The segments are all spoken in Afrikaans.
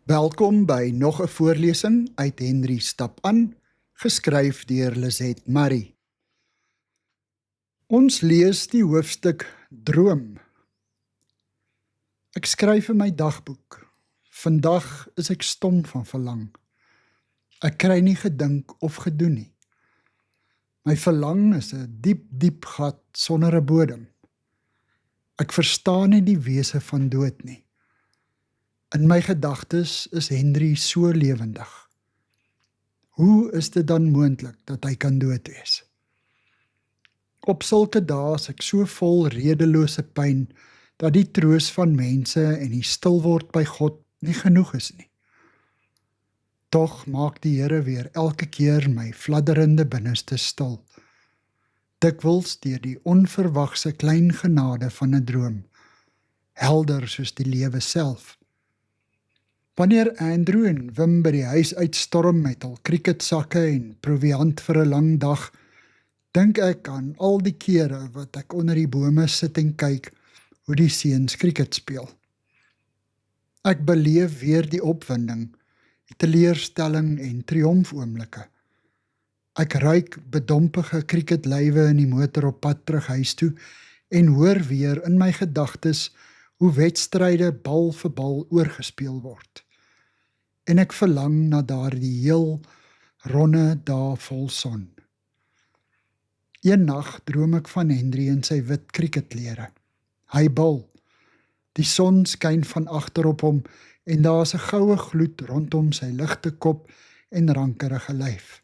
Welkom by nog 'n voorlesing uit Henry Stap aan, geskryf deur Lizet Marie. Ons lees die hoofstuk Droom. Ek skryf in my dagboek. Vandag is ek stom van verlang. Ek kry nie gedink of gedoen nie. My verlang is 'n diep, diep gat sonder 'n bodem. Ek verstaan nie die wese van dood nie. In my gedagtes is Henry so lewendig. Hoe is dit dan moontlik dat hy kan dood wees? Op sulke dae is ek so vol redelose pyn, dat die troos van mense en die stil word by God nie genoeg is nie. Tog maak die Here weer elke keer my fladderende binneste stil. Dikwels deur die onverwagse klein genade van 'n droom, helder soos die lewe self. Wanneer Andrew en Wim by die huis uitstorm met hul cricketsakke en proviant vir 'n lang dag, dink ek aan al die kere wat ek onder die bome sit en kyk hoe die seuns cricket speel. Ek beleef weer die opwinding, die teleurstelling en triomfoomblikke. Ek ruik bedompige cricketlywe in die motor op pad terug huis toe en hoor weer in my gedagtes hoe wedstryde bal vir bal oorgespeel word. En ek verlang na daardie heel ronde dae vol son. Een nag droom ek van Henry in sy wit cricketklere. Hy bal. Die son skyn van agter op hom en daar is 'n goue gloed rondom sy ligte kop en rankerige lyf.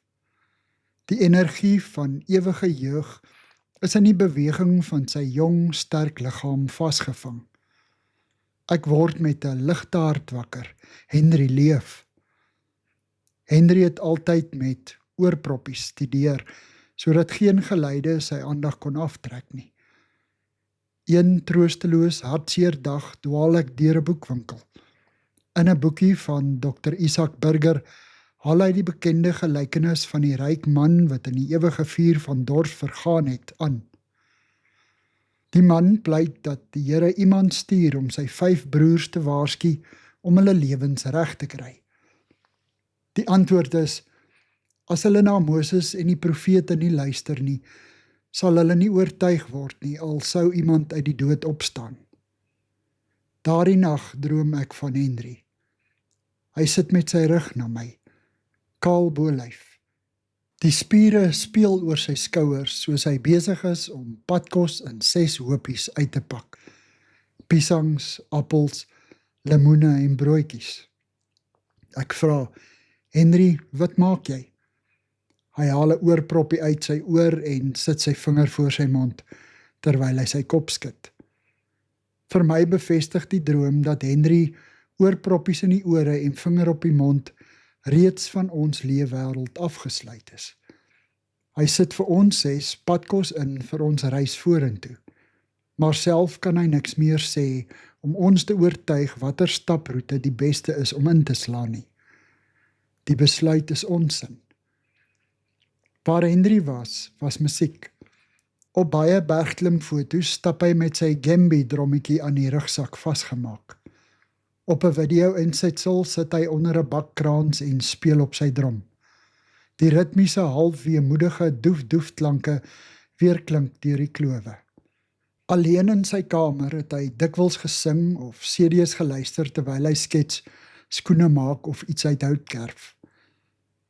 Die energie van ewige jeug is in die beweging van sy jong, sterk liggaam vasgevang. Ek word met 'n ligte hart wakker. Henry leef. Henry het altyd met oorproppies studeer, sodat geen geluide sy aandag kon aftrek nie. Een troosteloos hartseer dag dwaal ek deur 'n boekwinkel. In 'n boekie van Dr. Isaac Burger haal hy die bekende gelykenis van die ryk man wat in die ewige vuur van dors vergaan het aan. Die man pleit dat die Here iemand stuur om sy 5 broers te waarsku om hulle lewens reg te kry. Die antwoord is, as hulle na Moses en die profete nie luister nie, sal hulle nie oortuig word nie, al sou iemand uit die dood opstaan. Daardie nag droom ek van Henry. Hy sit met sy rug na my, kaal bolyf. Die spiere speel oor sy skouers, soos hy besig is om padkos in 6 hoopies uit te pak. Piesangs, appels, lemoene en broodjies. Ek vra, Henry, wat maak jy? Hy haal 'n oorproppie uit sy oor en sit sy vinger voor sy mond, terwyl hy sy kop skud. Vir my bevestig die droom dat Henry oorproppies in die ore en vinger op die mond reeds van ons leefwêreld afgesluit is. Hy sit vir ons 6 padkos in vir ons reis vorentoe, maar self kan hy niks meer sê om ons te oortuig watter staproete die beste is om in te slaan nie. Die besluit is onsin. Waar Henry was musiek. Op baie bergklimfoto's stap hy met sy Gembi drommetjie aan die rugsak vasgemaak. Op 'n video-insetsel sit hy onder 'n bakkraans en speel op sy drom. Die ritmiese halfweemoedige doef-doef-klanke weerklink deur die klowe. Alleen in sy kamer het hy dikwels gesing of CD's geluister terwyl hy skets, skoene maak of iets uit hout kerf.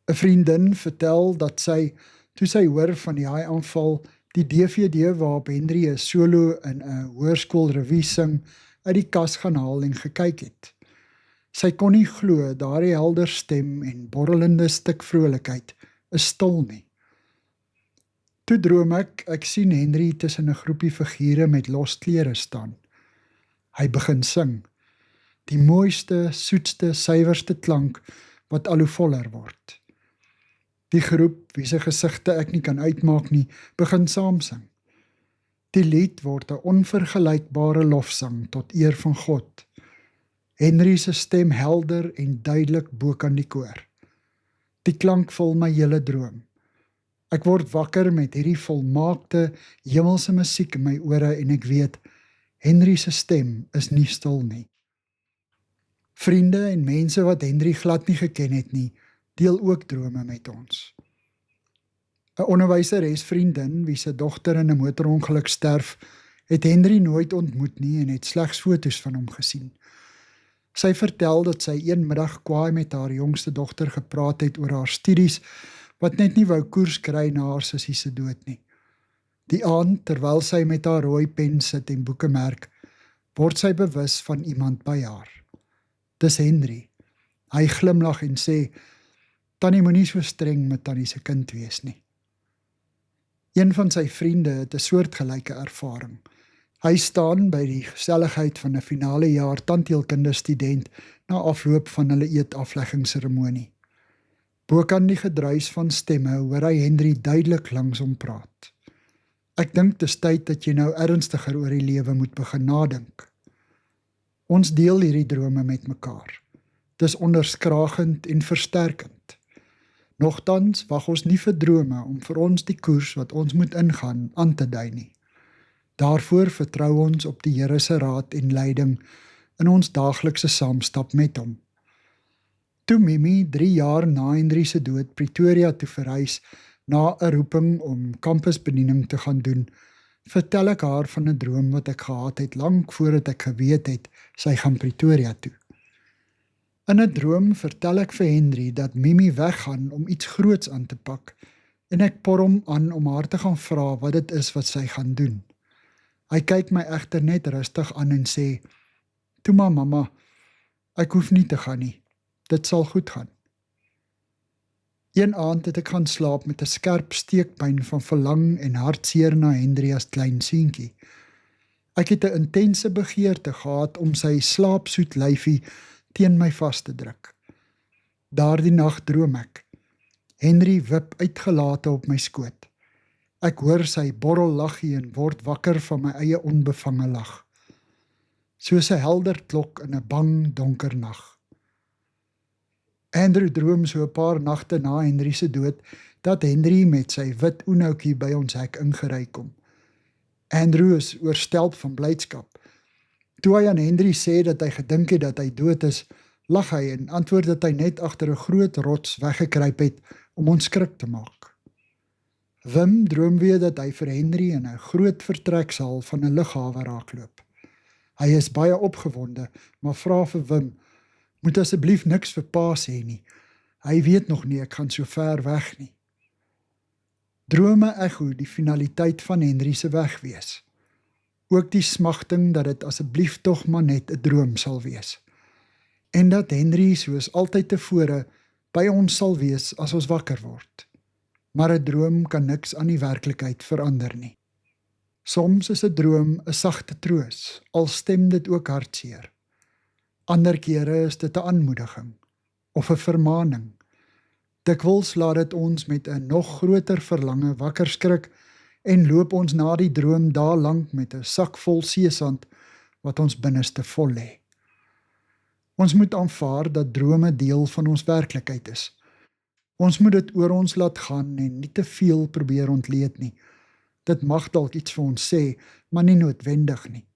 'n Vriendin vertel dat sy, toe sy hoor van die haai-aanval, die DVD waarop Henry 'n solo in 'n hoërskoolrevue sing, uit die kas gaan haal en gekyk het. Sy kon nie glo daardie helder stem en borrelende stuk vrolikheid is stil nie. Toe droom ek sien Henry tussen 'n groepie figure met los klere staan. Hy begin sing. Die mooiste, soetste, suiwerste klank wat al hoe voller word. Die groep, wie se gesigte ek nie kan uitmaak nie, begin saam sing. Die lied word 'n onvergelykbare lofsang tot eer van God. Henry se stem helder en duidelik bokant die koor. Die klank vul my hele droom. Ek word wakker met hierdie volmaakte hemelse musiek in my ore en ek weet, Henry se stem is nie stil nie. Vriende en mense wat Henry glad nie geken het nie, deel ook drome met ons. 'n Onderwyseresvriendin wie se dogter in 'n motorongeluk sterf, het Henry nooit ontmoet nie en het slegs foto's van hom gesien. Sy vertel dat sy een middag kwaai met haar jongste dogter gepraat het oor haar studies, wat net nie wou koers kry na haar sussie se dood nie. Die aand, terwyl sy met haar rooi pen sit en boeke merk, word sy bewus van iemand by haar. Dis Henry. Hy glimlag en sê, "Tannie moenie so streng met tannie se kind wees nie." Een van sy vriende het 'n soortgelyke ervaring. Hy staan by die geselligheid van 'n finale jaar tandheelkunde student na afloop van hulle eetafleggingsseremonie. Bokant die gedruis van stemme hoor hy Henry duidelik langs hom praat. "Ek dink dis tyd dat jy nou ernstiger oor die lewe moet begin nadink." Ons deel hierdie drome met mekaar. Dis onderskragend en versterkend. Nogtans wag ons nie vir drome om vir ons die koers wat ons moet ingaan aan te dui nie. Daarvoor vertrou ons op die Here se raad en leiding in ons daaglikse saamstap met hom. Toe Mimi 3 jaar na Henry se dood Pretoria toe verhuis na 'n roeping om kampusbediening te gaan doen, vertel ek haar van 'n droom wat ek gehad het lank voordat ek geweet het sy gaan Pretoria toe. In 'n droom vertel ek vir Henry dat Mimi weggaan om iets groots aan te pak en ek por hom aan om haar te gaan vra wat dit is wat sy gaan doen. Hy kyk my egter net rustig aan en sê, "Toe maar mamma, ek hoef nie te gaan nie. Dit sal goed gaan." Een aand het ek gaan slaap met 'n skerp steekpyn van verlang en hartseer na Henry as klein seentjie. Ek het 'n intense begeerte gehad om sy slaapsoet lyfie teen my vas te druk. Daardie nag droom ek. Henry wip uitgelate op my skoot. Ek hoor sy borrel laggie en word wakker van my eie onbevange lag. Soos 'n helder klok in 'n bang, donker nag. Andrew droom so 'n paar nagte na Henry se dood, dat Henry met sy wit Unoutjie by ons hek ingery kom. Andrew is oorstelp van blydskap. Toe hy aan Henry sê dat hy gedink het dat hy dood is, lag hy en antwoord dat hy net agter 'n groot rots weggekruip het om ons skrik te maak. Wim droom weer dat hy vir Henry in 'n groot vertreksaal van 'n lughawe raakloop. Hy is baie opgewonde, maar vra vir Wim, "Moet asseblief niks vir pa sê nie. Hy weet nog nie ek gaan so ver weg nie." Drome echo die finaliteit van Henry se wegwees. Ook die smagting dat dit asseblief tog maar net 'n droom sal wees. En dat Henry soos altyd tevore by ons sal wees as ons wakker word. Maar 'n droom kan niks aan die werklikheid verander nie. Soms is 'n droom 'n sagte troos, al stem dit ook hartseer. Ander kere is dit 'n aanmoediging of 'n vermaaning. Dikwels laat dit ons met 'n nog groter verlange wakker skrik en loop ons na die droom daar lank met 'n sak vol seesand wat ons binneste vol lê. Ons moet aanvaar dat drome deel van ons werklikheid is. Ons moet dit oor ons laat gaan en nie te veel probeer ontleed nie. Dit mag dalk iets vir ons sê, maar nie noodwendig nie.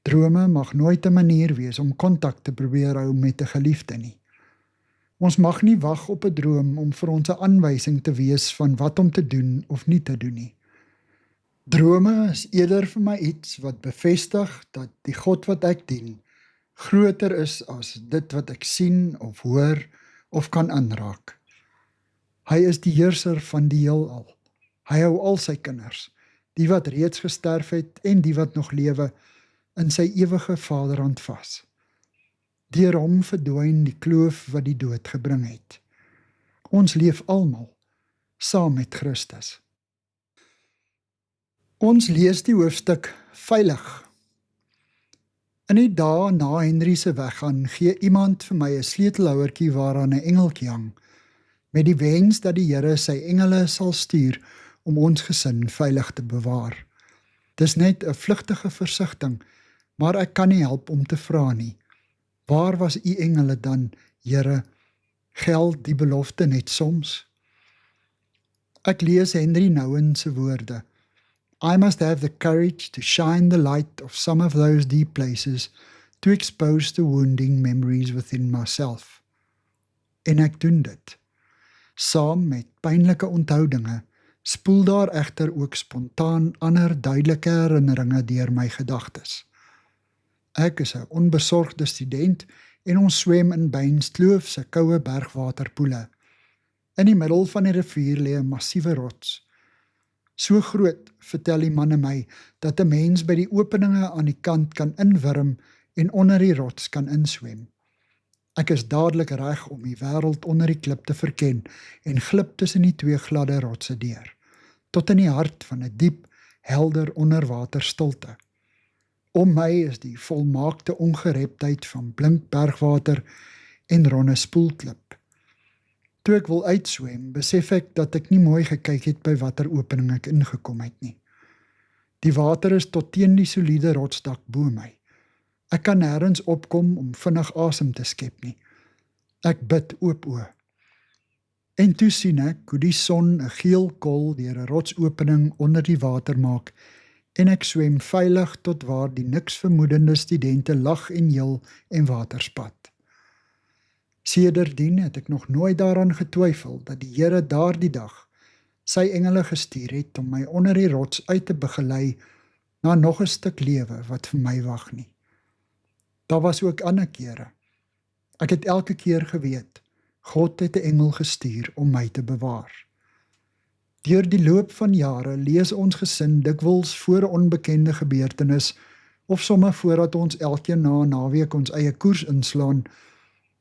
Drome mag nooit 'n manier wees om kontak te probeer hou met 'n geliefde nie. Ons mag nie wag op 'n droom om vir ons 'n aanwysing te wees van wat om te doen of nie te doen nie. Drome is eerder vir my iets wat bevestig dat die God wat ek dien groter is as dit wat ek sien of hoor of kan aanraak. Hy is die heerser van die heelal. Hy hou al sy kinders, die wat reeds gesterf het en die wat nog lewe, in sy ewige vaderhand vas. Deur hom verdwyn die kloof wat die dood gebring het. Ons leef almal saam met Christus. Ons lees die hoofstuk Veilig. In die dae na Henry se weggaan, gee iemand vir my 'n sleutelhouertjie waaraan 'n engeltjie hang, met die wens dat die Here sy engele sal stuur om ons gesin veilig te bewaar. Dis net 'n vlugtige versigtiging, maar ek kan nie help om te vra nie. Waar was u engele dan, Here? Geld die belofte net soms? Ek lees Henry Nouwen se woorde. I must have the courage to shine the light of some of those deep places to expose the wounding memories within myself. En ek doen dit. Saam met pynlike onthoudinge spoel daar egter ook spontaan ander duidelike herinneringe deur my gedagtes. Ek is 'n onbesorgde student en ons swem in Beinskloof se koue bergwaterpoele. In die middel van die rivier lê 'n massiewe rots. So groot, vertel die manne my, dat 'n mens by die openinge aan die kant kan inwurm en onder die rots kan inswem. Ek is dadelik reg om die wêreld onder die klip te verken en glip tussen die twee gladde rotse deur, tot in die hart van 'n diep, helder onderwater stilte. Om my is die volmaakte ongereptheid van blink bergwater en ronde spoelklip. Toe ek wil uitswem, besef ek dat ek nie mooi gekyk het by watter opening ek ingekom het nie. Die water is tot teen die soliede rotsdak bo my. Ek kan nêrens opkom om vinnig asem te skep nie. Ek bid oop oë. En toe sien ek hoe die son 'n geel kol deur 'n rotsopening onder die water maak en ek swem veilig tot waar die niks vermoedende studente lag en heel en waterspat. Sedertdien het ek nog nooit daaraan getwyfel dat die Here daardie dag sy engele gestuur het om my onder die rots uit te begelei na nog 'n stuk lewe wat vir my wag nie. Daar was ook ander kere. Ek het elke keer geweet, God het 'n engel gestuur om my te bewaar. Deur die loop van jare lees ons gesin dikwels voor 'n onbekende gebeurtenis of sommer voordat ons elkeen na 'n naweek ons eie koers inslaan,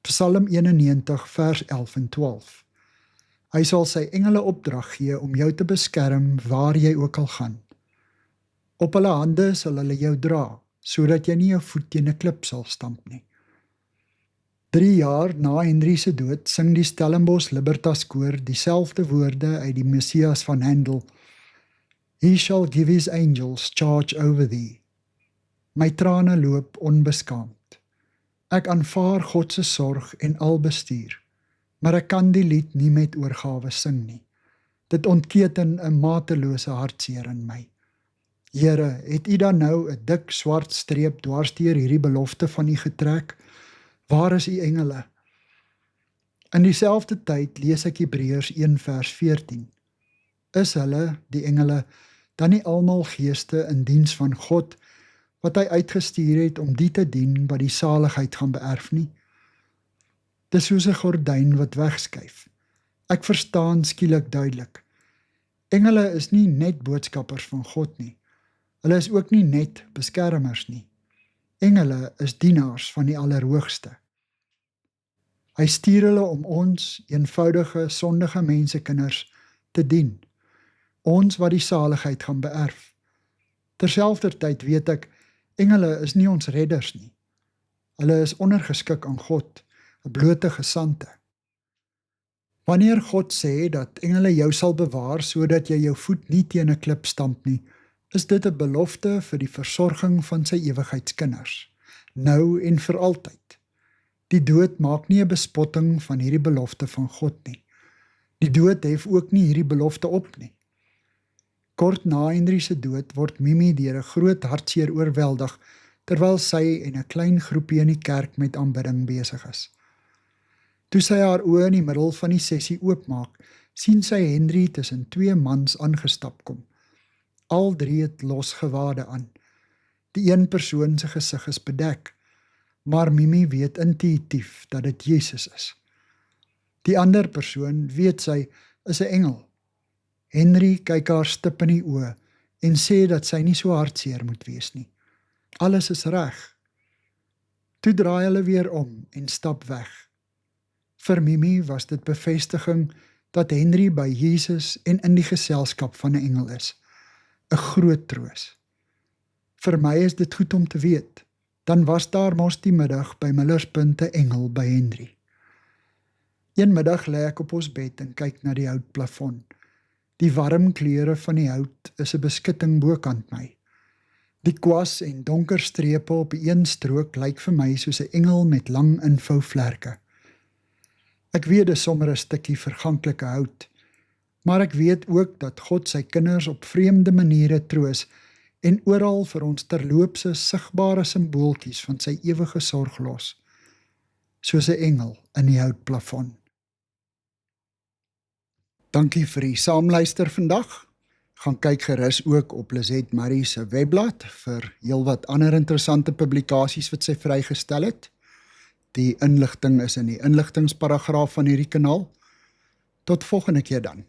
Psalm 91 vers 11 en 12. Hy sal sy engele opdrag gee om jou te beskerm waar jy ook al gaan. Op hulle hande sal hulle jou dra, sodat jy nie jou voet teen 'n klip sal stamp nie. 3 jaar na Henry se dood sing die Stellenbosch Libertas Koor dieselfde woorde uit die Messias van Handel. He shall give his angels charge over thee. My trane loop onbeskaamd. Ek aanvaar God se sorg en al bestuur, maar ek kan die lied nie met oorgawe sing nie. Dit ontketen 'n matelose hartseer in my. Here, het U dan nou 'n dik swart streep dwars deur hierdie belofte van U getrek? Waar is U engele? In dieselfde tyd lees ek Hebreërs 1 vers 14. Is hulle, die engele, dan nie almal geeste in diens van God, wat hy uitgestuur het om die te dien wat die saligheid gaan beerf nie? Dis soos 'n gordyn wat wegskuif. Ek verstaan skielik duidelik. Engele is nie net boodskappers van God nie. Hulle is ook nie net beskermers nie. Engele is dienaars van die Allerhoogste. Hy stuur hulle om ons, eenvoudige, sondige mensekinders, te dien. Ons wat die saligheid gaan beerf. Terselfdertyd weet ek, engele is nie ons redders nie. Hulle is ondergeskik aan God, 'n blote gesandte. Wanneer God sê dat engele jou sal bewaar sodat jy jou voet nie teen 'n klip stamp nie, is dit 'n belofte vir die versorging van sy ewigheidskinders, nou en vir altyd. Die dood maak nie 'n bespotting van hierdie belofte van God nie. Die dood hef ook nie hierdie belofte op nie. Kort na Henry se dood word Mimi deur 'n groot hartseer oorweldig, terwyl sy en 'n klein groepie in die kerk met aanbidding besig is. Toe sy haar oë in die middel van die sessie oopmaak, sien sy Henry tussen 2 mans aangestap kom. Al 3 het los gewade aan. Die een persoon se gesig is bedek, maar Mimi weet intuïtief dat dit Jesus is. Die ander persoon, weet sy, is 'n engel. Henry kyk haar stip in die oë en sê dat sy nie so hartseer moet wees nie. Alles is reg. Toe draai hulle weer om en stap weg. Vir Mimi was dit bevestiging dat Henry by Jesus en in die geselskap van 'n engel is. 'n Groot troos. Vir my is dit goed om te weet. Dan was daar mos die middag by Millerspunt 'n engel by Henry. Een middag lê ek op ons bed en kyk na die houtplafon. Die warm kleure van die hout is 'n beskutting bokant my. Die kwas en donker strepe op die een strook lyk vir my soos 'n engel met lang invouvlerke. Ek weet dis sommer 'n stukkie verganklike hout, maar ek weet ook dat God sy kinders op vreemde maniere troos en oral vir ons terloopse sigbare simbooltjies van sy ewige sorg los, soos 'n engel in die houtplafon. Dankie vir die saamluister vandag. Gaan kyk gerus ook op Lizette Murray se webblad vir heelwat ander interessante publikasies wat sy vrygestel het. Die inligting is in die inligtingsparagraaf van hierdie kanaal. Tot volgende keer dan.